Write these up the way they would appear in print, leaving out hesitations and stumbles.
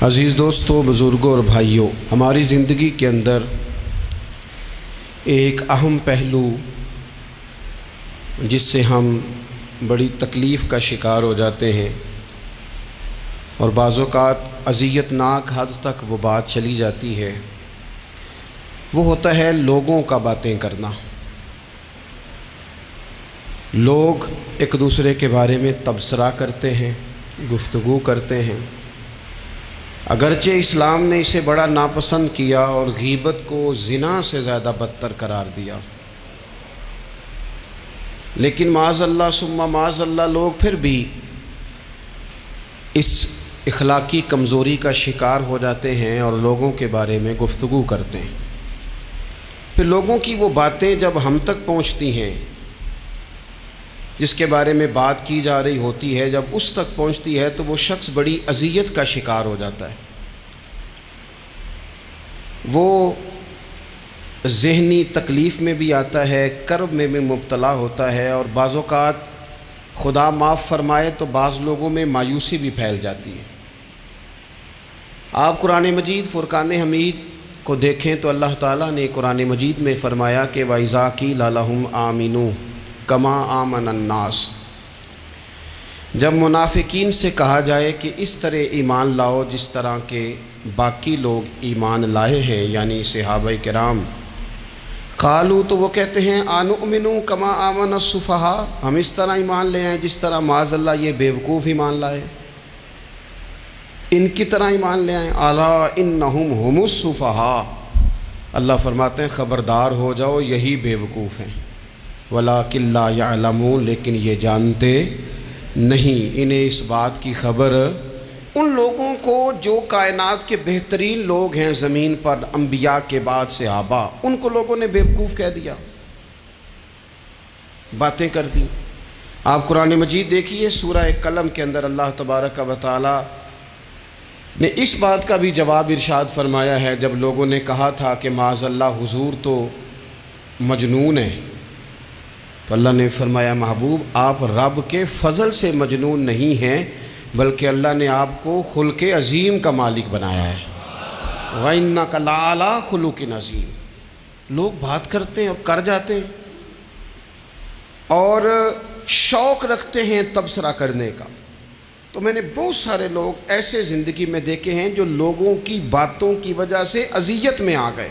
عزیز دوستوں، بزرگوں اور بھائیوں، ہماری زندگی کے اندر ایک اہم پہلو جس سے ہم بڑی تکلیف کا شکار ہو جاتے ہیں اور بعض اوقات اذیت ناک حد تک وہ بات چلی جاتی ہے، وہ ہوتا ہے لوگوں کا باتیں کرنا۔ لوگ ایک دوسرے کے بارے میں تبصرہ کرتے ہیں، گفتگو کرتے ہیں۔ اگرچہ اسلام نے اسے بڑا ناپسند کیا اور غیبت کو زنا سے زیادہ بدتر قرار دیا، لیکن معاذ اللہ ثم معاذ اللہ لوگ پھر بھی اس اخلاقی کمزوری کا شکار ہو جاتے ہیں اور لوگوں کے بارے میں گفتگو کرتے ہیں۔ پھر لوگوں کی وہ باتیں جب ہم تک پہنچتی ہیں، جس کے بارے میں بات کی جا رہی ہوتی ہے، جب اس تک پہنچتی ہے تو وہ شخص بڑی اذیت کا شکار ہو جاتا ہے۔ وہ ذہنی تکلیف میں بھی آتا ہے، کرب میں بھی مبتلا ہوتا ہے، اور بعض اوقات خدا معاف فرمائے تو بعض لوگوں میں مایوسی بھی پھیل جاتی ہے۔ آپ قرآن مجید فرقان حمید کو دیکھیں تو اللہ تعالیٰ نے قرآن مجید میں فرمایا کہ وَإِذَا قِيلَ لَهُمْ آمِنُوا كَمَا آمَنَ النَّاسُ، جب منافقین سے کہا جائے کہ اس طرح ایمان لاؤ جس طرح کے باقی لوگ ایمان لائے ہیں، یعنی صحابہ کرام، قالوا تو وہ کہتے ہیں آنؤمنوا کما آمن السفہاء، ہم اس طرح ایمان لے آئیں جس طرح معاذ اللہ یہ بیوقوف ایمان لائے، ان کی طرح ایمان لے آئیں۔ الا انہم هم السفہاء، اللہ فرماتے ہیں خبردار ہو جاؤ یہی بیوقوف ہیں، ولکن لا یعلمون، لیکن یہ جانتے نہیں۔ انہیں اس بات کی خبر ان لوگوں کو جو کائنات کے بہترین لوگ ہیں زمین پر، انبیاء کے بعد صحابہ، ان کو لوگوں نے بیوقوف کہہ دیا، باتیں کر دی۔ آپ قرآن مجید دیکھیے سورہ قلم کے اندر اللہ تبارک و تعالی نے اس بات کا بھی جواب ارشاد فرمایا ہے، جب لوگوں نے کہا تھا کہ معاذ اللہ حضور تو مجنون ہے، تو اللہ نے فرمایا محبوب آپ رب کے فضل سے مجنون نہیں ہیں، بلکہ اللہ نے آپ کو خلق عظیم کا مالک بنایا ہے۔ وَإِنَّكَ لَعَلَىٰ خُلُقٍ عَظِيمٍ، لوگ بات کرتے ہیں اور کر جاتے ہیں اور شوق رکھتے ہیں تبصرہ کرنے کا۔ تو میں نے بہت سارے لوگ ایسے زندگی میں دیکھے ہیں جو لوگوں کی باتوں کی وجہ سے اذیت میں آ گئے،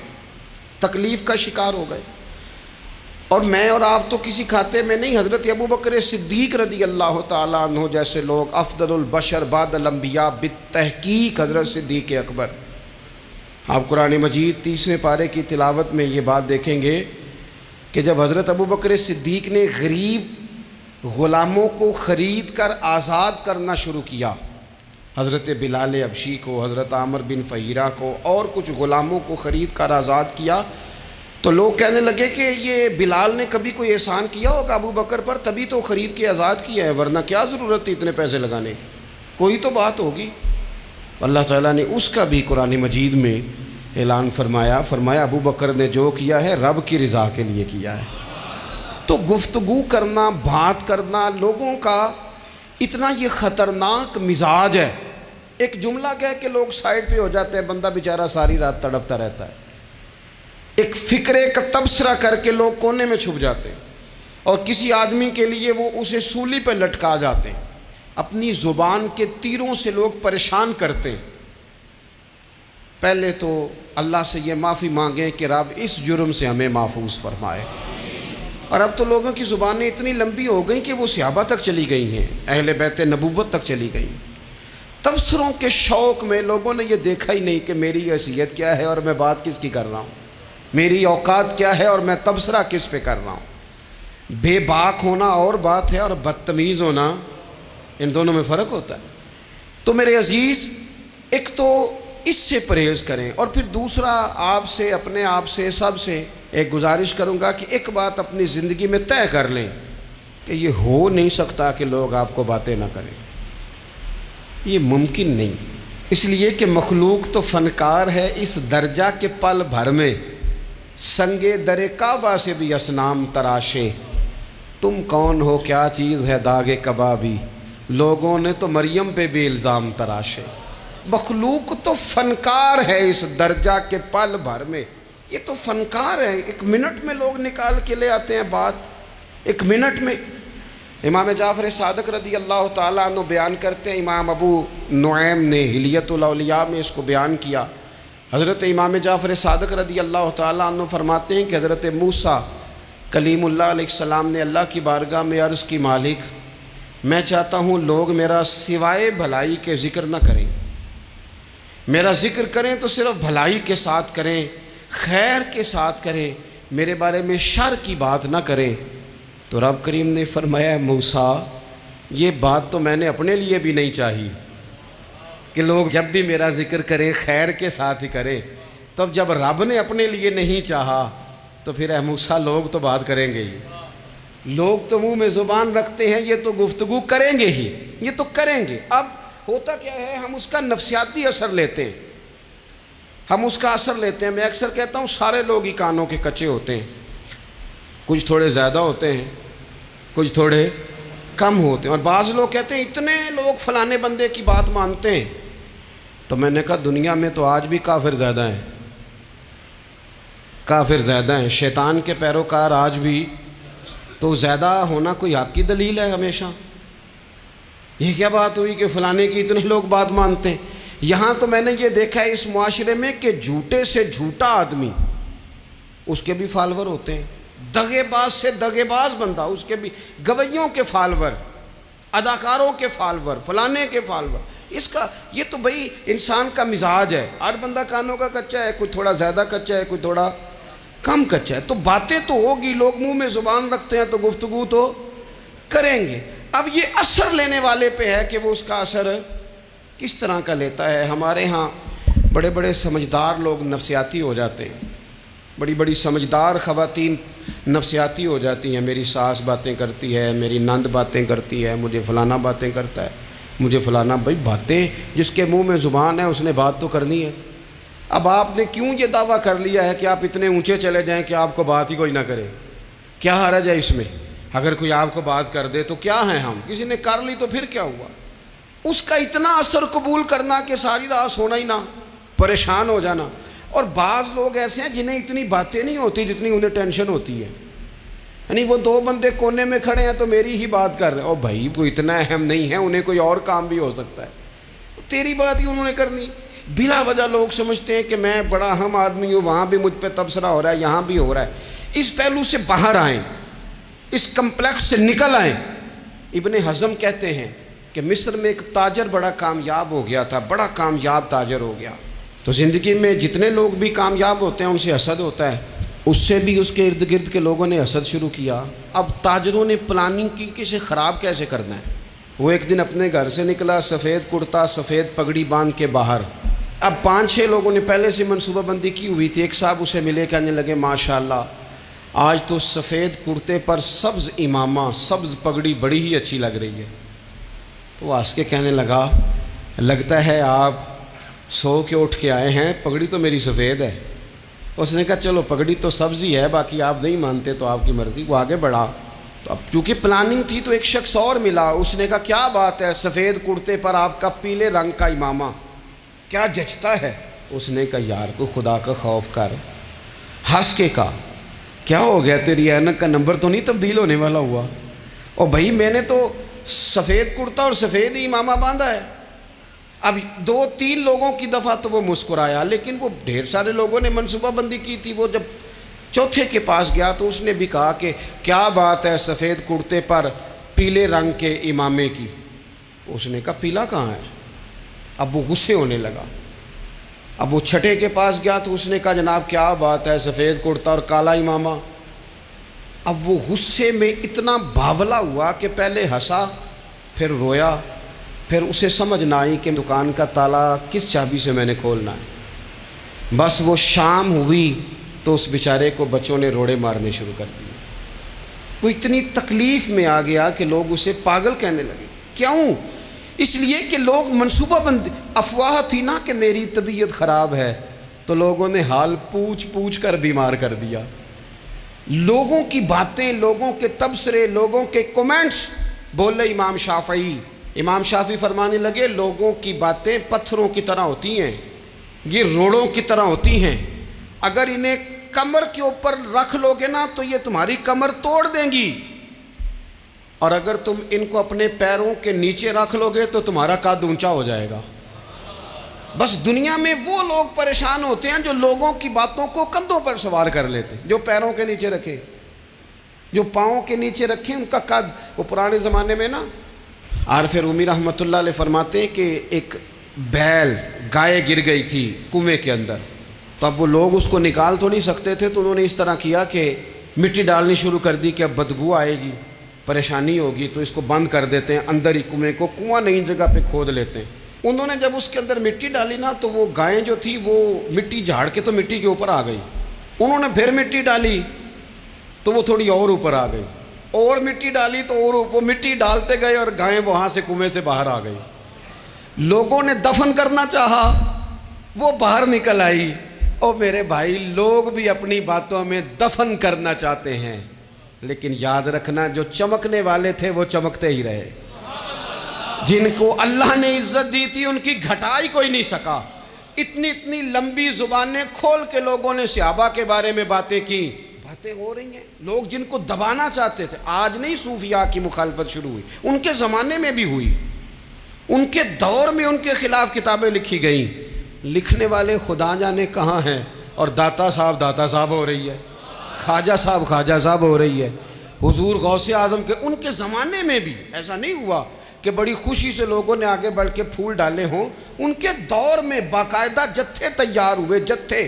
تکلیف کا شکار ہو گئے۔ اور میں اور آپ تو کسی کھاتے میں نہیں، حضرت ابوبکر صدیق رضی اللہ تعالیٰ عنہ جیسے لوگ، افضل البشر بعد الانبیاء بالتحقیق حضرت صدیق اکبر۔ آپ قرآن مجید 30ویں پارے کی تلاوت میں یہ بات دیکھیں گے کہ جب حضرت ابوبکر صدیق نے غریب غلاموں کو خرید کر آزاد کرنا شروع کیا، حضرت بلال حبشی کو، حضرت عامر بن فہیرہ کو اور کچھ غلاموں کو خرید کر آزاد کیا، تو لوگ کہنے لگے کہ یہ بلال نے کبھی کوئی احسان کیا ہوگا ابو بکر پر، تبھی تو خرید کے آزاد کیا ہے، ورنہ کیا ضرورت تھی اتنے پیسے لگانے کی، کوئی تو بات ہوگی۔ اللہ تعالیٰ نے اس کا بھی قرآن مجید میں اعلان فرمایا ابو بکر نے جو کیا ہے رب کی رضا کے لیے کیا ہے۔ تو گفتگو کرنا، بات کرنا، لوگوں کا اتنا یہ خطرناک مزاج ہے، ایک جملہ کہہ کے لوگ سائڈ پہ ہو جاتے ہیں، بندہ بیچارہ ساری رات تڑپتا رہتا ہے، ایک فکرے کا تبصرہ کر کے لوگ کونے میں چھپ جاتے ہیں، اور کسی آدمی کے لیے وہ اسے سولی پہ لٹکا جاتے ہیں، اپنی زبان کے تیروں سے لوگ پریشان کرتے ہیں۔ پہلے تو اللہ سے یہ معافی مانگیں کہ رب اس جرم سے ہمیں محفوظ فرمائے۔ اور اب تو لوگوں کی زبانیں اتنی لمبی ہو گئیں کہ وہ صحابہ تک چلی گئی ہیں، اہل بیت نبوت تک چلی گئیں۔ تبصروں کے شوق میں لوگوں نے یہ دیکھا ہی نہیں کہ میری حیثیت کیا ہے اور میں بات کس کی کر رہا ہوں، میری اوقات کیا ہے اور میں تبصرہ کس پہ کر رہا ہوں۔ بے باک ہونا اور بات ہے اور بدتمیز ہونا، ان دونوں میں فرق ہوتا ہے۔ تو میرے عزیز، ایک تو اس سے پرہیز کریں، اور پھر دوسرا آپ سے، اپنے آپ سے، سب سے ایک گزارش کروں گا کہ ایک بات اپنی زندگی میں طے کر لیں کہ یہ ہو نہیں سکتا کہ لوگ آپ کو باتیں نہ کریں، یہ ممکن نہیں، اس لیے کہ مخلوق تو فنکار ہے اس درجہ کے پل بھر میں سنگے در کعبہ سے بھی اصنام تراشے، تم کون ہو کیا چیز ہے داغ کبابی، لوگوں نے تو مریم پہ بھی الزام تراشے۔ مخلوق تو فنکار ہے اس درجہ کے پل بھر میں، یہ تو فنکار ہے، ایک منٹ میں لوگ نکال کے لے آتے ہیں بات، ایک منٹ میں۔ امام جعفر صادق رضی اللہ تعالیٰ عنہ بیان کرتے ہیں، امام ابو نعیم نے حلیۃ الاولیاء میں اس کو بیان کیا۔ حضرت امام جعفر صادق رضی اللہ تعالیٰ عنہ فرماتے ہیں کہ حضرت موسیٰ کلیم اللہ علیہ السلام نے اللہ کی بارگاہ میں عرض کی، مالک میں چاہتا ہوں لوگ میرا سوائے بھلائی کے ذکر نہ کریں، میرا ذکر کریں تو صرف بھلائی کے ساتھ کریں، خیر کے ساتھ کریں، میرے بارے میں شر کی بات نہ کریں۔ تو رب کریم نے فرمایا، موسیٰ یہ بات تو میں نے اپنے لیے بھی نہیں چاہی کہ لوگ جب بھی میرا ذکر کریں خیر کے ساتھ ہی کریں، تب جب رب نے اپنے لیے نہیں چاہا تو پھر اے موسیٰ لوگ تو بات کریں گے ہی، لوگ تو منہ میں زبان رکھتے ہیں، یہ تو گفتگو کریں گے ہی، یہ تو کریں گے۔ اب ہوتا کیا ہے، ہم اس کا نفسیاتی اثر لیتے ہیں، ہم اس کا اثر لیتے ہیں۔ میں اکثر کہتا ہوں سارے لوگ ہی کانوں کے کچے ہوتے ہیں، کچھ تھوڑے زیادہ ہوتے ہیں، کچھ تھوڑے کم ہوتے ہیں، اور بعض لوگ کہتے ہیں اتنے لوگ فلانے بندے کی بات مانتے ہیں۔ تو میں نے کہا دنیا میں تو آج بھی کافر زیادہ ہیں، کافر زیادہ ہیں، شیطان کے پیروکار آج بھی، تو زیادہ ہونا کوئی حق کی دلیل ہے ہمیشہ؟ یہ کیا بات ہوئی کہ فلانے کی اتنے لوگ بات مانتے ہیں؟ یہاں تو میں نے یہ دیکھا ہے اس معاشرے میں کہ جھوٹے سے جھوٹا آدمی، اس کے بھی فالور ہوتے ہیں، دغے باز سے دغے باز بندہ، اس کے بھی گویوں کے فالور، اداکاروں کے فالور، فلانے کے فالور۔ اس کا یہ تو بھئی انسان کا مزاج ہے، ہر بندہ کانوں کا کچا ہے، کوئی تھوڑا زیادہ کچا ہے، کوئی تھوڑا کم کچا ہے، تو باتیں تو ہوگی، لوگ منہ میں زبان رکھتے ہیں تو گفتگو تو کریں گے۔ اب یہ اثر لینے والے پہ ہے کہ وہ اس کا اثر کس طرح کا لیتا ہے۔ ہمارے ہاں بڑے بڑے سمجھدار لوگ نفسیاتی ہو جاتے ہیں، بڑی بڑی سمجھدار خواتین نفسیاتی ہو جاتی ہیں، میری ساس باتیں کرتی ہے، میری نند باتیں کرتی ہے، مجھے فلانا باتیں کرتا ہے، مجھے فلانا۔ بھائی باتیں، جس کے منہ میں زبان ہے اس نے بات تو کرنی ہے۔ اب آپ نے کیوں یہ دعویٰ کر لیا ہے کہ آپ اتنے اونچے چلے جائیں کہ آپ کو بات ہی کوئی نہ کرے؟ کیا حرج ہے اس میں؟ اگر کوئی آپ کو بات کر دے تو کیا ہیں ہم؟ کسی نے کر لی تو پھر کیا ہوا؟ اس کا اتنا اثر قبول کرنا کہ ساری رات سونا ہی نہ، پریشان ہو جانا۔ اور بعض لوگ ایسے ہیں جنہیں اتنی باتیں نہیں ہوتی جتنی انہیں ٹینشن ہوتی ہے، یعنی وہ دو بندے کونے میں کھڑے ہیں تو میری ہی بات کر رہے ہیں، اور بھائی وہ اتنا اہم نہیں ہے، انہیں کوئی اور کام بھی ہو سکتا ہے، تیری بات ہی انہوں نے کرنی۔ بلا وجہ لوگ سمجھتے ہیں کہ میں بڑا اہم آدمی ہوں، وہاں بھی مجھ پہ تبصرہ ہو رہا ہے، یہاں بھی ہو رہا ہے۔ اس پہلو سے باہر آئیں، اس کمپلیکس سے نکل آئیں۔ ابن حزم کہتے ہیں کہ مصر میں ایک تاجر بڑا کامیاب ہو گیا تھا، بڑا کامیاب تاجر ہو گیا، تو زندگی میں جتنے لوگ بھی کامیاب ہوتے ہیں ان سے حسد ہوتا ہے، اس سے بھی اس کے ارد گرد کے لوگوں نے حسد شروع کیا۔ اب تاجروں نے پلاننگ کی کہ اسے خراب کیسے کرنا ہے۔ وہ ایک دن اپنے گھر سے نکلا، سفید کرتا سفید پگڑی باندھ کے باہر۔ اب 5-6 لوگوں نے پہلے سے منصوبہ بندی کی ہوئی تھی۔ ایک صاحب اسے ملے، کہنے لگے ماشاءاللہ آج تو سفید کرتے پر سبز امامہ، سبز پگڑی بڑی ہی اچھی لگ رہی ہے۔ تو وہ ہنس کے کہنے لگا، لگتا ہے آپ سو کے اٹھ کے آئے ہیں، پگڑی تو میری سفید ہے۔ اس نے کہا چلو پگڑی تو سبز ہی ہے، باقی آپ نہیں مانتے تو آپ کی مرضی۔ وہ آگے بڑھا، تو اب چونکہ پلاننگ تھی تو ایک شخص اور ملا، اس نے کہا کیا بات ہے، سفید کرتے پر آپ کا پیلے رنگ کا امامہ کیا جچتا ہے؟ اس نے کہا یار کو خدا کا خوف کر، ہنس کے کہا کیا ہو گیا، تیری اینک کا نمبر تو نہیں تبدیل ہونے والا ہوا؟ اور بھائی میں نے تو سفید کرتا اور سفید ہی امامہ باندھا ہے۔ اب 2-3 لوگوں کی دفعہ تو وہ مسکرایا، لیکن وہ ڈھیر سارے لوگوں نے منصوبہ بندی کی تھی۔ وہ جب چوتھے کے پاس گیا تو اس نے بھی کہا کہ کیا بات ہے سفید کرتے پر پیلے رنگ کے امامے کی؟ اس نے کہا پیلا کہاں ہے؟ اب وہ غصے ہونے لگا۔ اب وہ چھٹے کے پاس گیا تو اس نے کہا جناب کیا بات ہے سفید کرتا اور کالا امامہ؟ اب وہ غصے میں اتنا باولا ہوا کہ پہلے ہنسا پھر رویا، پھر اسے سمجھ نہ آئی کہ دکان کا تالا کس چابی سے میں نے کھولنا ہے۔ بس وہ شام ہوئی تو اس بیچارے کو بچوں نے روڑے مارنے شروع کر دیے۔ وہ اتنی تکلیف میں آ گیا کہ لوگ اسے پاگل کہنے لگے۔ کیوں؟ اس لیے کہ لوگ منصوبہ بندی، افواہ تھی نا کہ میری طبیعت خراب ہے، تو لوگوں نے حال پوچھ پوچھ کر بیمار کر دیا۔ لوگوں کی باتیں، لوگوں کے تبصرے، لوگوں کے کومنٹس، بولے امام شافعی امام شافعی فرمانے لگے لوگوں کی باتیں پتھروں کی طرح ہوتی ہیں، یہ روڑوں کی طرح ہوتی ہیں، اگر انہیں کمر کے اوپر رکھ لو گے نا تو یہ تمہاری کمر توڑ دیں گی، اور اگر تم ان کو اپنے پیروں کے نیچے رکھ لو گے تو تمہارا قد اونچا ہو جائے گا۔ بس دنیا میں وہ لوگ پریشان ہوتے ہیں جو لوگوں کی باتوں کو کندھوں پر سوار کر لیتے ہیں، جو پیروں کے نیچے رکھے، جو پاؤں کے نیچے رکھے ان کا قد۔ وہ پرانے زمانے میں نا عارف رومی رحمۃ اللہ علیہ فرماتے ہیں کہ ایک بیل گائے گر گئی تھی کنویں کے اندر، تو اب وہ لوگ اس کو نکال تو نہیں سکتے تھے، تو انہوں نے اس طرح کیا کہ مٹی ڈالنی شروع کر دی کہ اب بدبو آئے گی، پریشانی ہوگی، تو اس کو بند کر دیتے ہیں اندر ہی کنویں کو، کنواں نئی جگہ پہ کھود لیتے ہیں۔ انہوں نے جب اس کے اندر مٹی ڈالی نا تو وہ گائیں جو تھی وہ مٹی جھاڑ کے تو مٹی کے اوپر آ گئی، انہوں نے پھر مٹی ڈالی تو وہ تھوڑی اور اوپر آ گئی، اور مٹی ڈالی تو اور وہ مٹی ڈالتے گئے اور گائیں وہاں سے کنویں سے باہر آ گئی۔ لوگوں نے دفن کرنا چاہا، وہ باہر نکل آئی۔ اور میرے بھائی لوگ بھی اپنی باتوں میں دفن کرنا چاہتے ہیں، لیکن یاد رکھنا جو چمکنے والے تھے وہ چمکتے ہی رہے، جن کو اللہ نے عزت دی تھی ان کی گھٹائی کوئی نہیں سکا۔ اتنی اتنی لمبی زبانیں کھول کے لوگوں نے صحابہ کے بارے میں باتیں کی، باتیں ہو رہی ہیں، لوگ جن کو دبانا چاہتے تھے۔ آج نہیں صوفیاء کی مخالفت شروع ہوئی، ان کے زمانے میں بھی ہوئی، ان کے دور میں ان کے خلاف کتابیں لکھی گئیں، لکھنے والے خدا جانے کہاں ہیں، اور داتا صاحب ہو رہی ہے، خواجہ صاحب ہو رہی ہے۔ حضور غوث اعظم کے ان کے زمانے میں بھی ایسا نہیں ہوا کہ بڑی خوشی سے لوگوں نے آگے بڑھ کے پھول ڈالے ہوں، ان کے دور میں باقاعدہ جتھے تیار ہوئے، جتھے،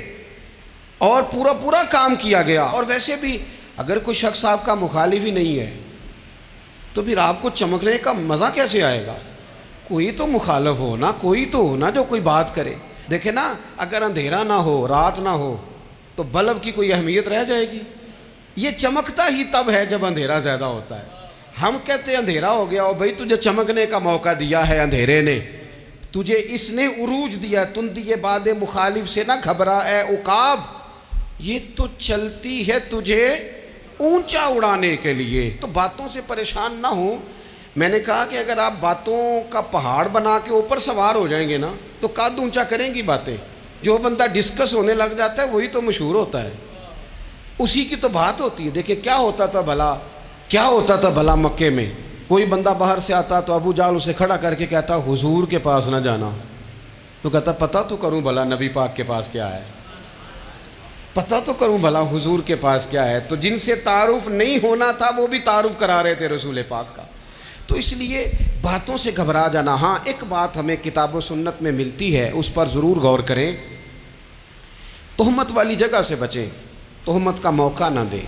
اور پورا کام کیا گیا۔ اور ویسے بھی اگر کوئی شخص آپ کا مخالف ہی نہیں ہے تو پھر آپ کو چمکنے کا مزہ کیسے آئے گا؟ کوئی تو مخالف ہو نا، کوئی تو ہو نا جو کوئی بات کرے۔ دیکھیں نا، اگر اندھیرا نہ ہو، رات نہ ہو تو بلب کی کوئی اہمیت رہ جائے گی؟ یہ چمکتا ہی تب ہے جب اندھیرا زیادہ ہوتا ہے۔ ہم کہتے ہیں اندھیرا ہو گیا، اور بھائی تجھے چمکنے کا موقع دیا ہے اندھیرے نے، تجھے اس نے عروج دیا، تندیے باد مخالف سے نہ گھبرا اے عقاب، یہ تو چلتی ہے تجھے اونچا اڑانے کے لیے۔ تو باتوں سے پریشان نہ ہو۔ میں نے کہا کہ اگر آپ باتوں کا پہاڑ بنا کے اوپر سوار ہو جائیں گے نا تو قد اونچا کریں گی باتیں۔ جو بندہ ڈسکس ہونے لگ جاتا ہے وہی تو مشہور ہوتا ہے، اسی کی تو بات ہوتی ہے۔ دیکھیں کیا ہوتا تھا بھلا مکے میں، کوئی بندہ باہر سے آتا تو ابو جہل اسے کھڑا کر کے کہتا حضور کے پاس نہ جانا، تو کہتا پتہ تو کروں بھلا نبی پاک کے پاس کیا ہے، پتہ تو کروں بھلا حضور کے پاس کیا ہے۔ تو جن سے تعارف نہیں ہونا تھا وہ بھی تعارف کرا رہے تھے رسول پاک کا۔ تو اس لیے باتوں سے گھبرا جانا۔ ہاں ایک بات ہمیں کتاب و سنت میں ملتی ہے، اس پر ضرور غور کریں، تہمت والی جگہ سے بچیں، تہمت کا موقع نہ دیں۔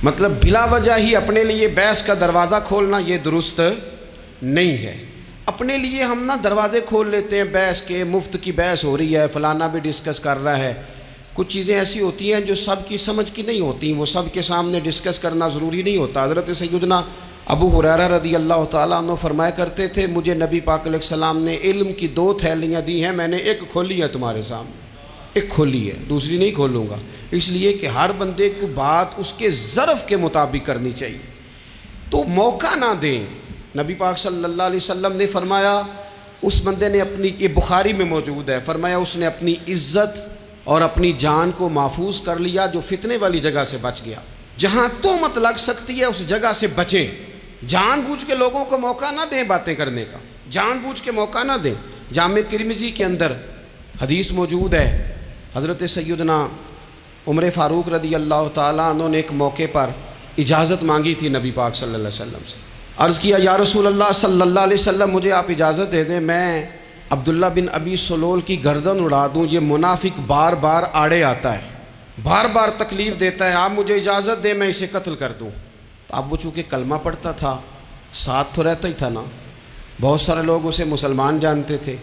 مطلب بلا وجہ ہی اپنے لیے بحث کا دروازہ کھولنا یہ درست نہیں ہے۔ اپنے لیے ہم نا دروازے کھول لیتے ہیں بحث کے، مفت کی بحث ہو رہی ہے، فلانا بھی ڈسکس کر رہا ہے۔ کچھ چیزیں ایسی ہوتی ہیں جو سب کی سمجھ کی نہیں ہوتی، وہ سب کے سامنے ڈسکس کرنا ضروری نہیں ہوتا۔ حضرت سیدنا ابو ہریرہ رضی اللہ تعالیٰ عنہ فرمایا کرتے تھے مجھے نبی پاک علیہ السلام نے علم کی 2 تھیلیاں دی ہیں، میں نے ایک کھولی ہے تمہارے سامنے، ایک کھولی ہے، دوسری نہیں کھولوں گا۔ اس لیے کہ ہر بندے کو بات اس کے ظرف کے مطابق کرنی چاہیے، تو موقع نہ دیں۔ نبی پاک صلی اللہ علیہ وسلم نے فرمایا اس بندے نے اپنی، یہ بخاری میں موجود ہے، فرمایا اس نے اپنی عزت اور اپنی جان کو محفوظ کر لیا جو فتنے والی جگہ سے بچ گیا۔ جہاں تہمت لگ سکتی ہے اس جگہ سے بچیں، جان بوجھ کے لوگوں کو موقع نہ دیں باتیں کرنے کا، جان بوجھ کے موقع نہ دیں۔ جامع ترمذی کے اندر حدیث موجود ہے، حضرت سیدنا عمر فاروق رضی اللہ تعالیٰ عنہ نے ایک موقع پر اجازت مانگی تھی نبی پاک صلی اللہ علیہ وسلم سے۔ عرض کیا یا رسول اللہ صلی اللہ علیہ وسلم مجھے آپ اجازت دے دیں، میں عبداللہ بن ابی سلول کی گردن اڑا دوں، یہ منافق بار بار آڑے آتا ہے، بار بار تکلیف دیتا ہے، آپ مجھے اجازت دیں میں اسے قتل کر دوں۔ تو اب وہ چونکہ کلمہ پڑھتا تھا، ساتھ تو رہتا ہی تھا نا، بہت سارے لوگ اسے مسلمان جانتے تھے،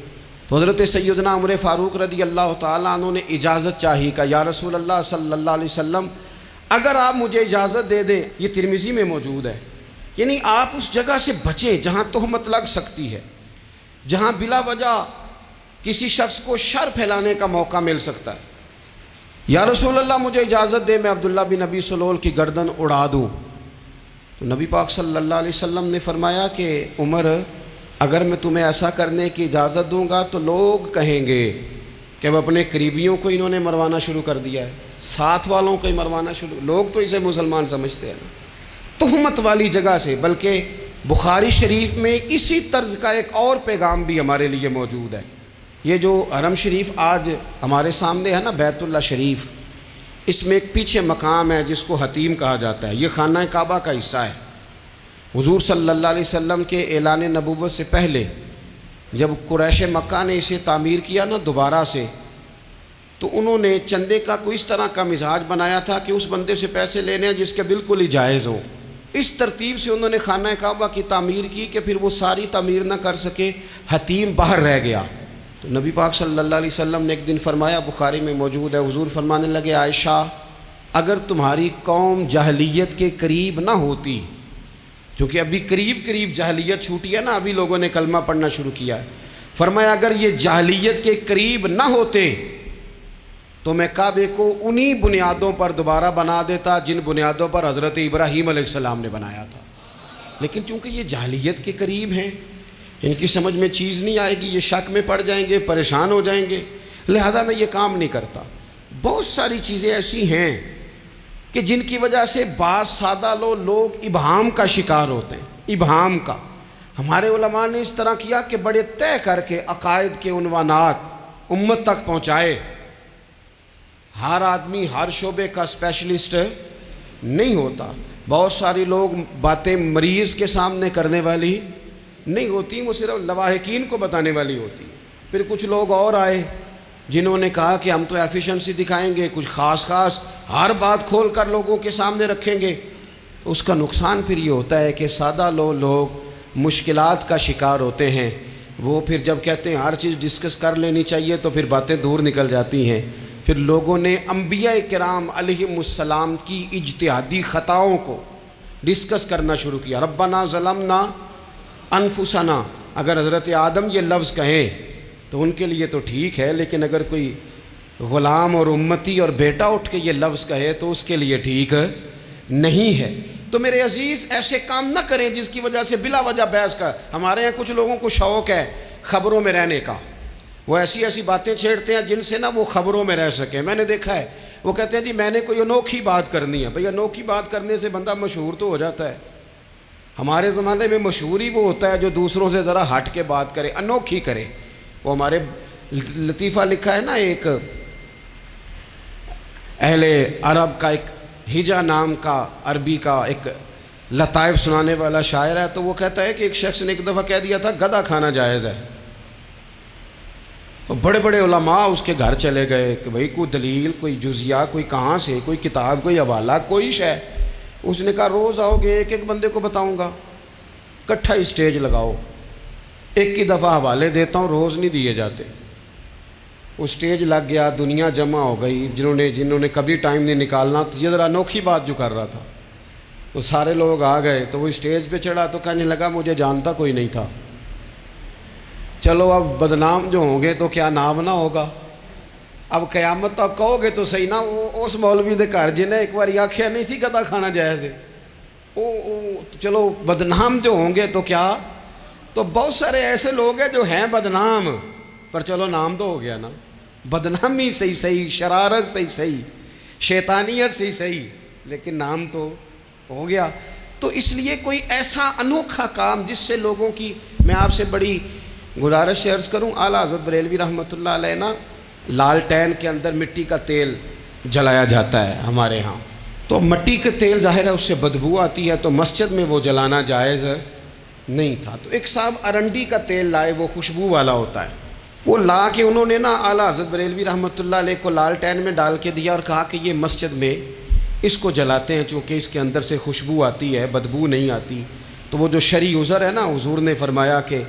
تو حضرت سیدنا عمر فاروق رضی اللہ تعالیٰ عنہ نے اجازت چاہی کہ یا رسول اللہ صلی اللہ علیہ وسلم اگر آپ مجھے اجازت دے دیں، یہ ترمذی میں موجود ہے، یعنی آپ اس جگہ سے بچیں جہاں تہمت لگ سکتی ہے، جہاں بلا وجہ کسی شخص کو شر پھیلانے کا موقع مل سکتا ہے۔ یا رسول اللہ مجھے اجازت دے میں عبداللہ بن ابی سلول کی گردن اڑا دوں۔ تو نبی پاک صلی اللہ علیہ وسلم نے فرمایا کہ عمر اگر میں تمہیں ایسا کرنے کی اجازت دوں گا تو لوگ کہیں گے کہ اب اپنے قریبیوں کو انہوں نے مروانا شروع کر دیا ہے، ساتھ والوں کو ہی مروانا شروع، لوگ تو اسے مسلمان سمجھتے ہیں، تہمت والی جگہ سے۔ بلکہ بخاری شریف میں اسی طرز کا ایک اور پیغام بھی ہمارے لیے موجود ہے۔ یہ جو حرم شریف آج ہمارے سامنے ہے نا، بیت اللہ شریف، اس میں ایک پیچھے مقام ہے جس کو حتیم کہا جاتا ہے، یہ خانہ کعبہ کا حصہ ہے۔ حضور صلی اللہ علیہ وسلم کے اعلان نبوت سے پہلے جب قریش مکہ نے اسے تعمیر کیا نا دوبارہ سے، تو انہوں نے چندے کا کوئی اس طرح کا مزاج بنایا تھا کہ اس بندے سے پیسے لینے ہیں جس کے بالکل ہی جائز ہو۔ اس ترتیب سے انہوں نے خانہ کعبہ کی تعمیر کی کہ پھر وہ ساری تعمیر نہ کر سکے، حتیم باہر رہ گیا۔ تو نبی پاک صلی اللہ علیہ وسلم نے ایک دن فرمایا، بخاری میں موجود ہے، حضور فرمانے لگے، عائشہ اگر تمہاری قوم جاہلیت کے قریب نہ ہوتی، کیونکہ ابھی قریب جاہلیت چھوٹی ہے نا، ابھی لوگوں نے کلمہ پڑھنا شروع کیا ہے، فرمایا اگر یہ جاہلیت کے قریب نہ ہوتے تو میں کعبے کو انہی بنیادوں پر دوبارہ بنا دیتا جن بنیادوں پر حضرت ابراہیم علیہ السلام نے بنایا تھا۔ لیکن چونکہ یہ جاہلیت کے قریب ہیں، ان کی سمجھ میں چیز نہیں آئے گی، یہ شک میں پڑ جائیں گے، پریشان ہو جائیں گے، لہذا میں یہ کام نہیں کرتا۔ بہت ساری چیزیں ایسی ہیں کہ جن کی وجہ سے بعض سادہ لوگ ابہام کا شکار ہوتے ہیں، ابہام کا۔ ہمارے علماء نے اس طرح کیا کہ بڑے طے کر کے عقائد کے عنوانات امت تک پہنچائے۔ ہر آدمی ہر شعبے کا اسپیشلسٹ نہیں ہوتا، بہت سارے لوگ باتیں مریض کے سامنے کرنے والی نہیں ہوتی، وہ صرف لواحقین کو بتانے والی ہوتی۔ پھر کچھ لوگ اور آئے جنہوں نے کہا کہ ہم تو ایفیشنسی دکھائیں گے، کچھ خاص ہر بات کھول کر لوگوں کے سامنے رکھیں گے۔ اس کا نقصان پھر یہ ہوتا ہے کہ سادہ لوگ مشکلات کا شکار ہوتے ہیں۔ وہ پھر جب کہتے ہیں ہر چیز ڈسکس کر لینی چاہیے تو پھر باتیں دور نکل جاتی ہیں۔ پھر لوگوں نے انبیاء کرام علیہم السلام کی اجتہادی خطاؤں کو ڈسکس کرنا شروع کیا۔ ربنا ظلمنا انفسنا، اگر حضرت آدم یہ لفظ کہیں تو ان کے لیے تو ٹھیک ہے، لیکن اگر کوئی غلام اور امتی اور بیٹا اٹھ کے یہ لفظ کہے تو اس کے لیے ٹھیک نہیں ہے۔ تو میرے عزیز ایسے کام نہ کریں جس کی وجہ سے بلا وجہ بحث کا۔ ہمارے یہاں کچھ لوگوں کو شوق ہے خبروں میں رہنے کا، وہ ایسی باتیں چھیڑتے ہیں جن سے نہ وہ خبروں میں رہ سکیں۔ میں نے دیکھا ہے وہ کہتے ہیں جی میں نے کوئی انوکھی بات کرنی ہے۔ بھئی انوکھی بات کرنے سے بندہ مشہور تو ہو جاتا ہے۔ ہمارے زمانے میں مشہور ہی وہ ہوتا ہے جو دوسروں سے ذرا ہٹ کے بات کرے، انوکھی کرے۔ وہ ہمارے لطیفہ لکھا ہے نا، ایک اہل عرب کا ایک ہجا نام کا عربی کا ایک لطائف سنانے والا شاعر ہے، تو وہ کہتا ہے کہ ایک شخص نے ایک دفعہ کہہ دیا تھا گدھا کھانا جائز ہے۔ بڑے بڑے علماء اس کے گھر چلے گئے کہ بھئی کوئی دلیل، کوئی جزیہ، کوئی کہاں سے، کوئی کتاب، کوئی حوالہ، کوئی شے۔ اس نے کہا روز آؤ گے ایک بندے کو بتاؤں گا، کٹھا اسٹیج لگاؤ، ایک ہی دفعہ حوالے دیتا ہوں، روز نہیں دیے جاتے۔ وہ اسٹیج لگ گیا، دنیا جمع ہو گئی، جنہوں نے کبھی ٹائم نہیں نکالنا، تو یہ ذرا انوکھی بات جو کر رہا تھا، وہ سارے لوگ آ گئے۔ تو وہ اسٹیج پہ چڑھا تو کہنے لگا مجھے جانتا کوئی نہیں تھا، چلو اب بدنام جو ہوں گے تو کیا نام نہ ہوگا، اب قیامت تک کہو گے تو صحیح نا۔ وہ اس مولوی دے گھر جنہیں ایک بار آکھیا نہیں سی گدھا کھانا جائز ہے، چلو بدنام جو ہوں گے تو کیا۔ تو بہت سارے ایسے لوگ ہیں جو ہیں بدنام، پر چلو نام تو ہو گیا نا، بدنامی صحیح، شرارت صحیح، شیطانیت صحیح، لیکن نام تو ہو گیا۔ تو اس لیے کوئی ایسا انوکھا کام جس سے لوگوں کی، میں آپ سے بڑی گزارش سے عرض کروں، اعلیٰ حضرت بریلوی رحمۃ اللہ علیہ نا لالٹین کے اندر مٹی کا تیل جلایا جاتا ہے ہمارے ہاں، تو مٹی کا تیل ظاہر ہے اس سے بدبو آتی ہے، تو مسجد میں وہ جلانا جائز نہیں تھا۔ تو ایک صاحب ارنڈی کا تیل لائے، وہ خوشبو والا ہوتا ہے، وہ لا کے انہوں نے نا اعلیٰ حضرت بریلوی رحمۃ اللہ علیہ کو لالٹین میں ڈال کے دیا اور کہا کہ یہ مسجد میں اس کو جلاتے ہیں چونکہ اس کے اندر سے خوشبو آتی ہے، بدبو نہیں آتی۔ تو وہ جو شرعی عذر ہے نا، حضور نے فرمایا کہ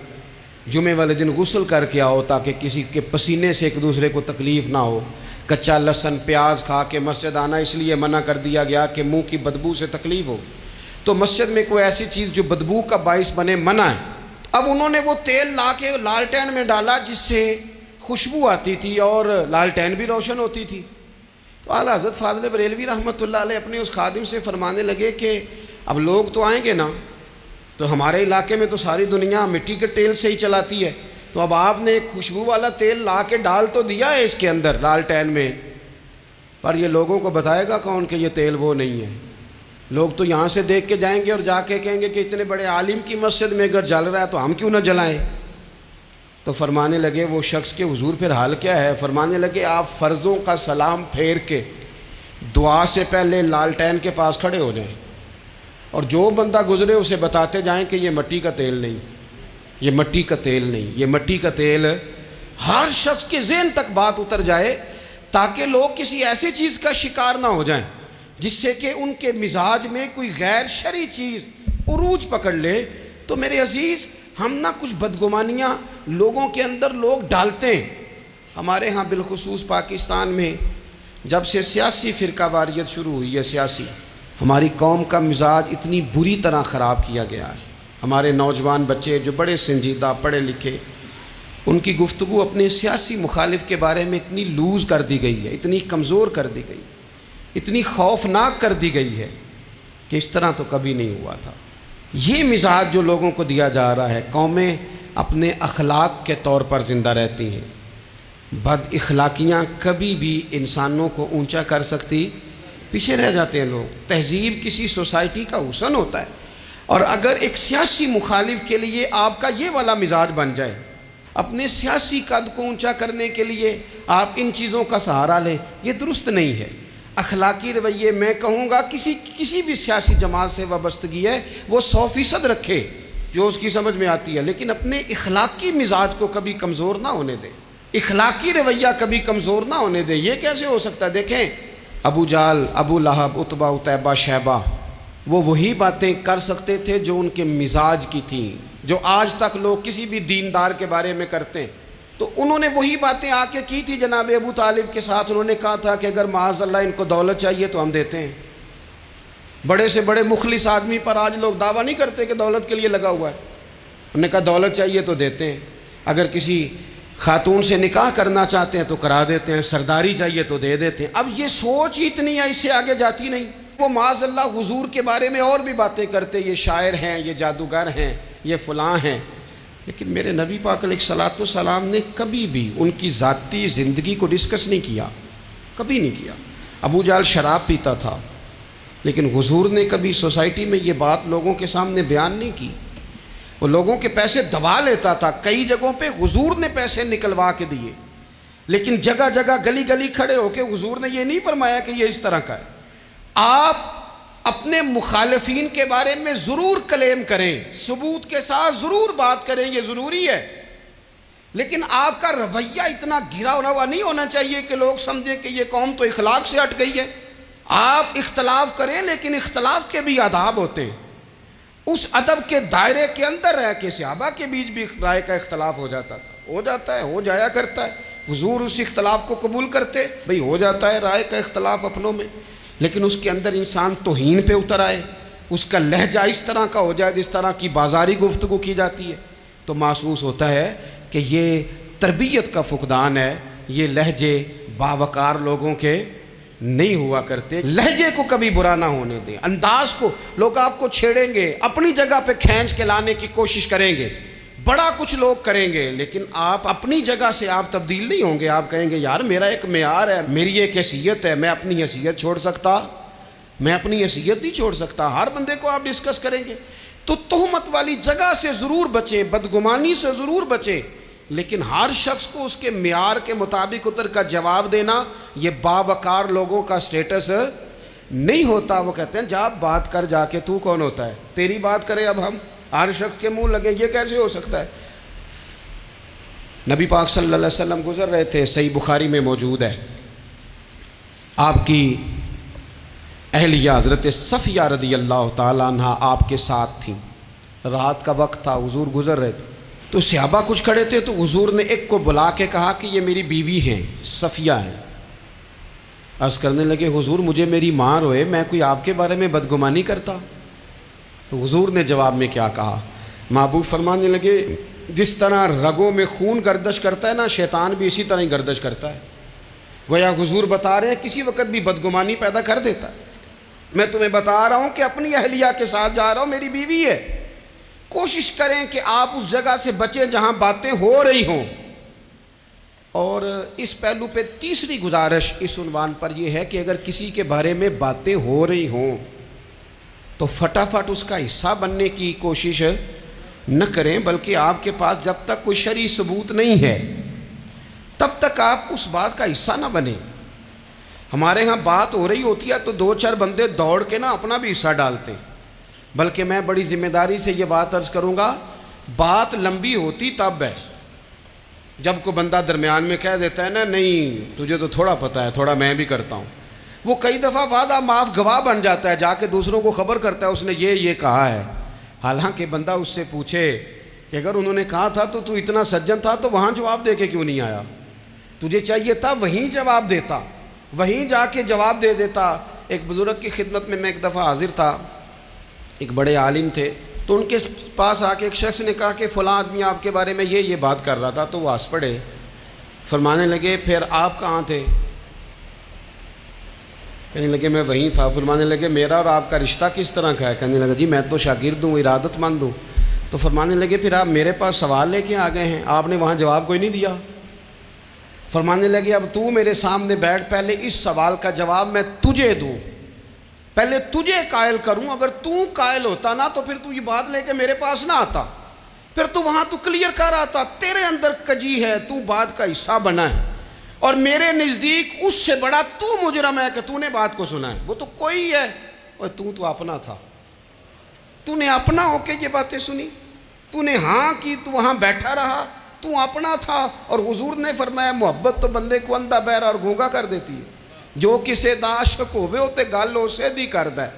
جمعے والے دن غسل کر کے آؤ تاکہ کسی کے پسینے سے ایک دوسرے کو تکلیف نہ ہو۔ کچا لہسن پیاز کھا کے مسجد آنا اس لیے منع کر دیا گیا کہ منہ کی بدبو سے تکلیف ہو، تو مسجد میں کوئی ایسی چیز جو بدبو کا باعث بنے منع ہے۔ اب انہوں نے وہ تیل لا کے لالٹین میں ڈالا جس سے خوشبو آتی تھی اور لالٹین بھی روشن ہوتی تھی۔ تو اعلیٰ حضرت فاضل بریلوی رحمۃ اللہ علیہ اپنے اس خادم سے فرمانے لگے کہ اب لوگ تو آئیں گے نا، تو ہمارے علاقے میں تو ساری دنیا مٹی کے تیل سے ہی چلاتی ہے، تو اب آپ نے ایک خوشبو والا تیل لا کے ڈال تو دیا ہے اس کے اندر لالٹین میں، پر یہ لوگوں کو بتائے گا کون کہ یہ تیل وہ نہیں ہے؟ لوگ تو یہاں سے دیکھ کے جائیں گے اور جا کے کہیں گے کہ اتنے بڑے عالم کی مسجد میں اگر جل رہا ہے تو ہم کیوں نہ جلائیں؟ تو فرمانے لگے وہ شخص کہ حضور پھر حال کیا ہے؟ فرمانے لگے آپ فرضوں کا سلام پھیر کے دعا سے پہلے لالٹین کے پاس کھڑے ہو جائیں، اور جو بندہ گزرے اسے بتاتے جائیں کہ یہ مٹی کا تیل نہیں، یہ مٹی کا تیل نہیں، یہ مٹی کا تیل۔ ہر شخص کے ذہن تک بات اتر جائے تاکہ لوگ کسی ایسی چیز کا شکار نہ ہو جائیں جس سے کہ ان کے مزاج میں کوئی غیر شرعی چیز عروج پکڑ لے۔ تو میرے عزیز، ہم نہ کچھ بدگمانیاں لوگوں کے اندر لوگ ڈالتے ہیں۔ ہمارے ہاں بالخصوص پاکستان میں جب سے سیاسی فرقہ واریت شروع ہوئی ہے، سیاسی، ہماری قوم کا مزاج اتنی بری طرح خراب کیا گیا ہے۔ ہمارے نوجوان بچے جو بڑے سنجیدہ پڑھے لکھے، ان کی گفتگو اپنے سیاسی مخالف کے بارے میں اتنی لوز کر دی گئی ہے، اتنی کمزور کر دی گئی، اتنی خوفناک کر دی گئی ہے کہ اس طرح تو کبھی نہیں ہوا تھا۔ یہ مزاج جو لوگوں کو دیا جا رہا ہے، قومیں اپنے اخلاق کے طور پر زندہ رہتی ہیں۔ بد اخلاقیاں کبھی بھی انسانوں کو اونچا کر سکتی، پیچھے رہ جاتے ہیں لوگ۔ تہذیب کسی سوسائٹی کا حسن ہوتا ہے، اور اگر ایک سیاسی مخالف کے لیے آپ کا یہ والا مزاج بن جائے، اپنے سیاسی قد کو اونچا کرنے کے لیے آپ ان چیزوں کا سہارا لیں، یہ درست نہیں ہے۔ اخلاقی رویے میں کہوں گا کسی بھی سیاسی جماعت سے وابستگی ہے وہ 100% رکھے جو اس کی سمجھ میں آتی ہے، لیکن اپنے اخلاقی مزاج کو کبھی کمزور نہ ہونے دے، اخلاقی رویہ کبھی کمزور نہ ہونے دے۔ یہ کیسے ہو سکتا ہے؟ دیکھیں، ابو جہل، ابو لہب، عتبہ، عتیبہ، شیبہ، وہ وہی باتیں کر سکتے تھے جو ان کے مزاج کی تھیں، جو آج تک لوگ کسی بھی دیندار کے بارے میں کرتے ہیں۔ تو انہوں نے وہی باتیں آ کے کی تھی جناب ابو طالب کے ساتھ۔ انہوں نے کہا تھا کہ اگر معاذ اللہ ان کو دولت چاہیے تو ہم دیتے ہیں۔ بڑے سے بڑے مخلص آدمی پر آج لوگ دعویٰ نہیں کرتے کہ دولت کے لیے لگا ہوا ہے۔ انہوں نے کہا دولت چاہیے تو دیتے ہیں، اگر کسی خاتون سے نکاح کرنا چاہتے ہیں تو کرا دیتے ہیں، سرداری چاہیے تو دے دیتے ہیں۔ اب یہ سوچ ہی اتنی ہے، اس سے آگے جاتی نہیں۔ وہ معاذ اللہ حضور کے بارے میں اور بھی باتیں کرتے، یہ شاعر ہیں، یہ جادوگر ہیں، یہ فلاں ہیں، لیکن میرے نبی پاک علیہ الصلوۃ والسلام نے کبھی بھی ان کی ذاتی زندگی کو ڈسکس نہیں کیا، کبھی نہیں کیا۔ ابو جہل شراب پیتا تھا، لیکن حضور نے کبھی سوسائٹی میں یہ بات لوگوں کے سامنے بیان نہیں کی۔ وہ لوگوں کے پیسے دبا لیتا تھا، کئی جگہوں پہ حضور نے پیسے نکلوا کے دیے، لیکن جگہ جگہ گلی گلی کھڑے ہو کے حضور نے یہ نہیں فرمایا کہ یہ اس طرح کا ہے۔ آپ اپنے مخالفین کے بارے میں ضرور کلیم کریں، ثبوت کے ساتھ ضرور بات کریں، یہ ضروری ہے، لیکن آپ کا رویہ اتنا گھرا ہوا نہیں ہونا چاہیے کہ لوگ سمجھیں کہ یہ قوم تو اخلاق سے ہٹ گئی ہے۔ آپ اختلاف کریں، لیکن اختلاف کے بھی آداب ہوتے ہیں۔ اس ادب کے دائرے کے اندر رہ کے صحابہ کے بیچ بھی رائے کا اختلاف ہو جاتا تھا، ہو جاتا ہے، ہو جایا کرتا ہے۔ حضور اس اختلاف کو قبول کرتے، بھئی ہو جاتا ہے رائے کا اختلاف اپنوں میں، لیکن اس کے اندر انسان توہین پہ اتر آئے، اس کا لہجہ اس طرح کا ہو جائے جس طرح کی بازاری گفتگو کی جاتی ہے، تو محسوس ہوتا ہے کہ یہ تربیت کا فقدان ہے۔ یہ لہجے باوقار لوگوں کے نہیں ہوا کرتے۔ لہجے کو کبھی برا نہ ہونے دیں، انداز کو۔ لوگ آپ کو چھیڑیں گے، اپنی جگہ پہ کھینچ کے لانے کی کوشش کریں گے، بڑا کچھ لوگ کریں گے، لیکن آپ اپنی جگہ سے آپ تبدیل نہیں ہوں گے۔ آپ کہیں گے یار میرا ایک معیار ہے، میری ایک حیثیت ہے، میں اپنی حیثیت چھوڑ سکتا؟ میں اپنی حیثیت نہیں چھوڑ سکتا۔ ہر بندے کو آپ ڈسکس کریں گے، تو تہمت والی جگہ سے ضرور بچیں، بدگمانی سے ضرور بچیں، لیکن ہر شخص کو اس کے معیار کے مطابق اتر کا جواب دینا یہ باوقار لوگوں کا سٹیٹس نہیں ہوتا۔ وہ کہتے ہیں جا بات کر، جا کے تو کون ہوتا ہے تیری بات کرے، اب ہم ہر شخص کے منہ لگے، یہ کیسے ہو سکتا ہے؟ نبی پاک صلی اللہ علیہ وسلم گزر رہے تھے، صحیح بخاری میں موجود ہے، آپ کی اہلیہ حضرت صفیہ رضی اللہ تعالیٰ عنہ آپ کے ساتھ تھیں۔ رات کا وقت تھا، حضور گزر رہے تھے، تو صحابہ کچھ کھڑے تھے، تو حضور نے ایک کو بلا کے کہا کہ یہ میری بیوی ہیں، صفیہ ہیں۔ عرض کرنے لگے حضور مجھے میری ماں روئے، میں کوئی آپ کے بارے میں بدگمانی کرتا؟ تو حضور نے جواب میں کیا کہا؟ محبوب فرمانے لگے جس طرح رگوں میں خون گردش کرتا ہے نا، شیطان بھی اسی طرح ہی گردش کرتا ہے۔ گویا حضور بتا رہے ہیں کسی وقت بھی بدگمانی پیدا کر دیتا ہے۔ میں تمہیں بتا رہا ہوں کہ اپنی اہلیہ کے ساتھ جا رہا ہوں، میری بیوی ہے، کوشش کریں کہ آپ اس جگہ سے بچیں جہاں باتیں ہو رہی ہوں۔ اور اس پہلو پہ تیسری گزارش اس عنوان پر یہ ہے کہ اگر کسی کے بارے میں باتیں ہو رہی ہوں تو فٹافٹ اس کا حصہ بننے کی کوشش نہ کریں، بلکہ آپ کے پاس جب تک کوئی شرعی ثبوت نہیں ہے تب تک آپ اس بات کا حصہ نہ بنیں۔ ہمارے ہاں بات ہو رہی ہوتی ہے تو 2-4 بندے دوڑ کے نا اپنا بھی حصہ ڈالتے ہیں، بلکہ میں بڑی ذمہ داری سے یہ بات عرض کروں گا، بات لمبی ہوتی تب ہے جب کوئی بندہ درمیان میں کہہ دیتا ہے نا نہیں تجھے تو تھوڑا پتہ ہے، تھوڑا میں بھی کرتا ہوں۔ وہ کئی دفعہ وعدہ معاف گواہ بن جاتا ہے، جا کے دوسروں کو خبر کرتا ہے اس نے یہ کہا ہے، حالانکہ بندہ اس سے پوچھے کہ اگر انہوں نے کہا تھا تو اتنا سجن تھا تو وہاں جواب دے کے کیوں نہیں آیا؟ تجھے چاہیے تھا وہیں جواب دیتا، وہیں جا کے جواب دے دیتا۔ ایک بزرگ کی خدمت میں ایک دفعہ حاضر تھا، ایک بڑے عالم تھے، تو ان کے پاس آ کے ایک شخص نے کہا کہ فلاں آدمی آپ کے بارے میں یہ بات کر رہا تھا، تو وہ ہنس پڑے، فرمانے لگے پھر آپ کہاں تھے؟ کہنے لگے میں وہیں تھا۔ فرمانے لگے میرا اور آپ کا رشتہ کس طرح کا ہے؟ کہنے لگا جی میں تو شاگرد ہوں، ارادت مند ہوں۔ تو فرمانے لگے پھر آپ میرے پاس سوال لے کے آ گئے ہیں، آپ نے وہاں جواب کوئی نہیں دیا۔ فرمانے لگے اب تو میرے سامنے بیٹھ، پہلے اس سوال کا جواب میں تجھے دوں، پہلے تجھے قائل کروں۔ اگر تو قائل ہوتا نا تو پھر تو یہ بات لے کے میرے پاس نہ آتا، پھر تو وہاں تو کلیئر کر آتا، تیرے اندر کجی ہے، تو بات کا حصہ بنا ہے، اور میرے نزدیک اس سے بڑا تو مجرم ہے کہ تو نے بات کو سنا ہے، وہ تو کوئی ہے، اور تو اپنا تھا، تو نے اپنا ہو کے یہ باتیں سنی، تو نے ہاں کی، تو وہاں بیٹھا رہا، تو اپنا تھا۔ اور حضور نے فرمایا محبت تو بندے کو اندھا بہرا اور گونگا کر دیتی ہے، جو کسے دا عاشق ہوئے ہوتے گل اسے دی کردا ہے،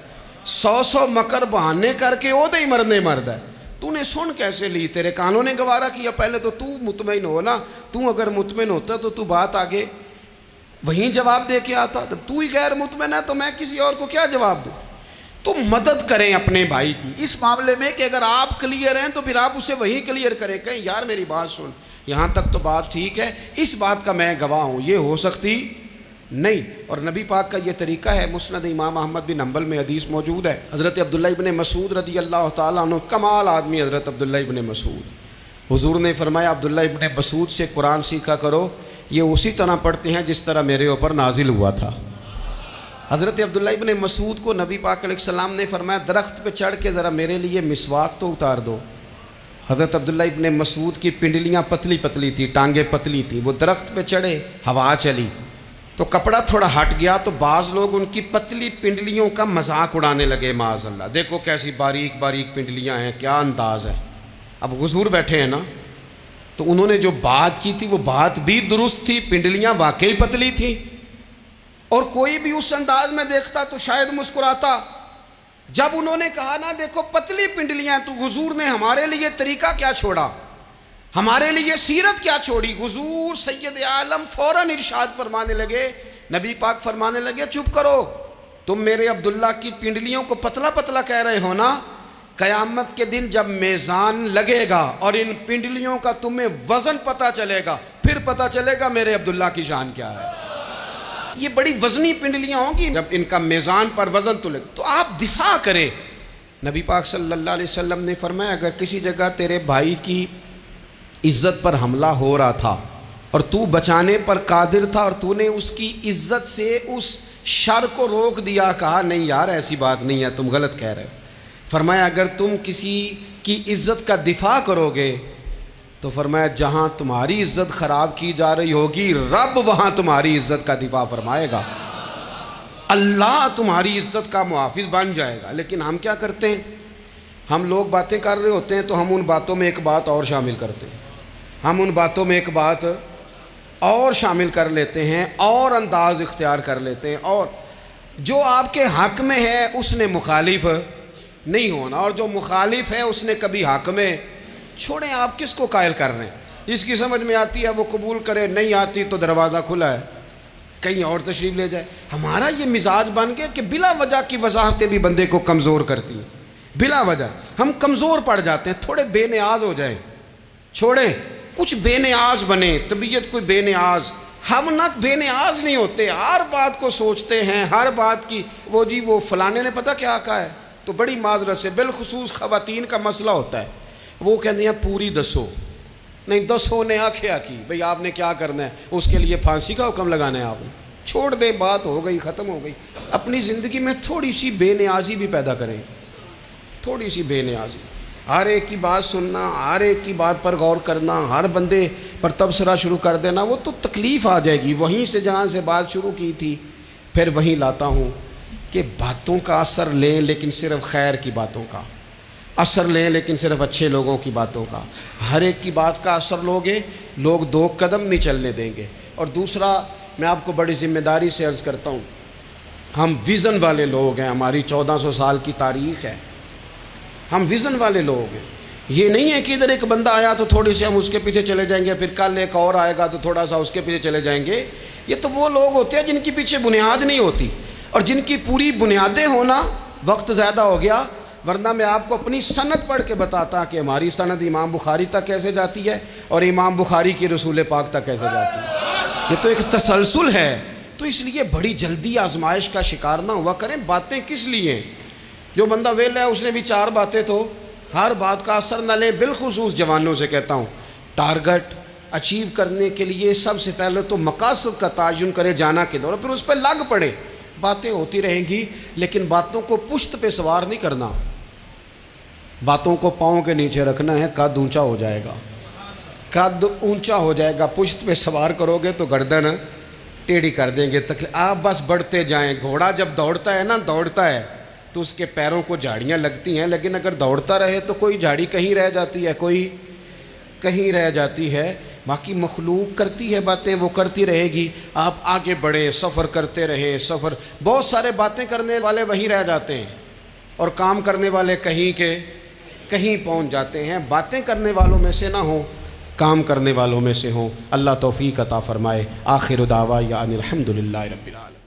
100 مکر بہانے کر کے وہ دے ہی مرنے مرد ہے۔ تو نے سن کیسے لی؟ تیرے کانوں نے گوارا کیا؟ پہلے تو مطمئن ہو نا، تو اگر مطمئن ہوتا تو بات آگے وہیں جواب دے کے آتا، جب تو ہی غیر مطمئن ہے تو میں کسی اور کو کیا جواب دوں؟ تو مدد کریں اپنے بھائی کی اس معاملے میں کہ اگر آپ کلیئر ہیں تو پھر آپ اسے وہیں کلیئر کریں، کہیں یار میری بات سن، یہاں تک تو بات ٹھیک ہے، اس بات کا میں گواہ ہوں، یہ ہو سکتی نہیں۔ اور نبی پاک کا یہ طریقہ ہے، مسند امام احمد بن حنبل میں حدیث موجود ہے، حضرت عبداللہ ابن مسعود رضی اللہ تعالیٰ عنہ، کمال آدمی حضرت عبداللہ ابن مسعود، حضور نے فرمایا عبداللہ ابن مسعود سے قرآن سیکھا کرو، یہ اسی طرح پڑھتے ہیں جس طرح میرے اوپر نازل ہوا تھا۔ حضرت عبداللہ ابن مسعود کو نبی پاک علیہ السلام نے فرمایا درخت پہ چڑھ کے ذرا میرے لیے مسواک تو اتار دو۔ حضرت عبداللہ ابن مسعود کی پنڈلیاں پتلی پتلی تھی، ٹانگیں پتلی تھیں، وہ درخت پہ چڑھے، ہوا چلی تو کپڑا تھوڑا ہٹ گیا، تو بعض لوگ ان کی پتلی پنڈلیوں کا مذاق اڑانے لگے، معاذ اللہ، دیکھو کیسی باریک باریک پنڈلیاں ہیں، کیا انداز ہے۔ اب حضور بیٹھے ہیں نا، تو انہوں نے جو بات کی تھی وہ بات بھی درست تھی، پنڈلیاں واقعی پتلی تھیں، اور کوئی بھی اس انداز میں دیکھتا تو شاید مسکراتا۔ جب انہوں نے کہا نا دیکھو پتلی پنڈلیاں، تو حضور نے ہمارے لیے طریقہ کیا چھوڑا، ہمارے لیے سیرت کیا چھوڑی۔ حضور سید عالم فوراً ارشاد فرمانے لگے، نبی پاک فرمانے لگے چپ کرو، تم میرے عبداللہ کی پنڈلیوں کو پتلا پتلا کہہ رہے ہو نا، قیامت کے دن جب میزان لگے گا اور ان پنڈلیوں کا تمہیں وزن پتہ چلے گا، پھر پتہ چلے گا میرے عبداللہ کی شان کیا ہے۔ یہ بڑی وزنی پنڈلیاں ہوں گی، جب ان کا میزان پر وزن تلے تو آپ دفاع کریں۔ نبی پاک صلی اللہ علیہ وسلم نے فرمایا اگر کسی جگہ تیرے بھائی کی عزت پر حملہ ہو رہا تھا اور تو بچانے پر قادر تھا اور تو نے اس کی عزت سے اس شر کو روک دیا، کہا نہیں یار ایسی بات نہیں ہے، تم غلط کہہ رہے ہو، فرمایا اگر تم کسی کی عزت کا دفاع کرو گے تو فرمایا جہاں تمہاری عزت خراب کی جا رہی ہوگی رب وہاں تمہاری عزت کا دفاع فرمائے گا، اللہ تمہاری عزت کا محافظ بن جائے گا۔ لیکن ہم کیا کرتے ہیں، ہم لوگ باتیں کر رہے ہوتے ہیں تو ہم ان باتوں میں ایک بات اور شامل کرتے ہیں، ہم ان باتوں میں ایک بات اور شامل کر لیتے ہیں اور انداز اختیار کر لیتے ہیں، اور جو آپ کے حق میں ہے اس نے مخالف نہیں ہونا، اور جو مخالف ہے اس نے کبھی حق میں چھوڑیں۔ آپ کس کو قائل کر رہے ہیں؟ جس کی سمجھ میں آتی ہے وہ قبول کرے، نہیں آتی تو دروازہ کھلا ہے، کہیں اور تشریف لے جائے۔ ہمارا یہ مزاج بن گیا کہ بلا وجہ کی وضاحتیں بھی بندے کو کمزور کرتی ہیں، بلا وجہ ہم کمزور پڑ جاتے ہیں، تھوڑے بے نیاز ہو جائیں، چھوڑیں کچھ بے نیاز بنیں، طبیعت کوئی بے نیاز، ہم نہ بے نیاز نہیں ہوتے، ہر بات کو سوچتے ہیں، ہر بات کی وہ فلانے نے پتہ کیا کہا ہے، تو بڑی معذرت سے بالخصوص خواتین کا مسئلہ ہوتا ہے، وہ کہتے ہیں پوری دسو، نہیں دسو نے آکھیا کی بھئی آپ نے کیا کرنا ہے، اس کے لیے پھانسی کا حکم لگانا ہے آپ نے، چھوڑ دے، بات ہو گئی، ختم ہو گئی۔ اپنی زندگی میں تھوڑی سی بے نیازی بھی پیدا کریں، تھوڑی سی بے نیازی، ہر ایک کی بات سننا، ہر ایک کی بات پر غور کرنا، ہر بندے پر تبصرہ شروع کر دینا، وہ تو تکلیف آ جائے گی۔ وہیں سے جہاں سے بات شروع کی تھی پھر وہیں لاتا ہوں کہ باتوں کا اثر لیں لیکن صرف خیر کی باتوں کا اثر لیں، لیکن صرف اچھے لوگوں کی باتوں کا۔ ہر ایک کی بات کا اثر لوگے، لوگ دو قدم نہیں چلنے دیں گے۔ اور دوسرا، میں آپ کو بڑی ذمہ داری سے عرض کرتا ہوں، ہم ویژن والے لوگ ہیں، ہماری 1400 سال کی تاریخ ہے، ہم ویژن والے لوگ ہیں۔ یہ نہیں ہے کہ ادھر ایک بندہ آیا تو تھوڑی سی ہم اس کے پیچھے چلے جائیں گے، پھر کل ایک اور آئے گا تو تھوڑا سا اس کے پیچھے چلے جائیں گے۔ یہ تو وہ لوگ ہوتے ہیں جن کے پیچھے بنیاد نہیں ہوتی، اور جن کی پوری بنیادیں ہونا وقت زیادہ ہو گیا، ورنہ میں آپ کو اپنی سند پڑھ کے بتاتا کہ ہماری سند امام بخاری تک کیسے جاتی ہے اور امام بخاری کی رسول پاک تک کیسے جاتی ہے۔ یہ تو ایک تسلسل ہے۔ تو اس لیے بڑی جلدی آزمائش کا شکار نہ ہوا کریں۔ باتیں کس لیے ہیں؟ جو بندہ ویلا ہے اس نے بھی 4 باتیں تو ہر بات کا اثر نہ لیں۔ بالخصوص جوانوں سے کہتا ہوں، ٹارگٹ اچیو کرنے کے لیے سب سے پہلے تو مقاصد کا تعین کرے، جانا کدھر، اور پھر اس پہ لگ پڑے۔ باتیں ہوتی رہیں گی لیکن باتوں کو پشت پہ سوار نہیں کرنا، باتوں کو پاؤں کے نیچے رکھنا ہے، قد اونچا ہو جائے گا، قد اونچا ہو جائے گا۔ پشت پہ سوار کرو گے تو گردن ٹیڑھی کر دیں گے۔ آپ بس بڑھتے جائیں۔ گھوڑا جب دوڑتا ہے نا، دوڑتا ہے تو اس کے پیروں کو جھاڑیاں لگتی ہیں، لیکن اگر دوڑتا رہے تو کوئی جھاڑی کہیں رہ جاتی ہے، کوئی کہیں رہ جاتی ہے۔ باقی مخلوق کرتی ہے باتیں، وہ کرتی رہے گی۔ آپ آگے بڑھیں، سفر کرتے رہیں۔ سفر، بہت سارے باتیں کرنے والے وہیں رہ جاتے ہیں اور کام کرنے والے کہیں کے کہیں پہنچ جاتے ہیں۔ باتیں کرنے والوں میں سے نہ ہوں، کام کرنے والوں میں سے ہوں۔ اللہ توفیق عطا فرمائے۔ آخر دعوانا ان الحمدللہ رب العالمین۔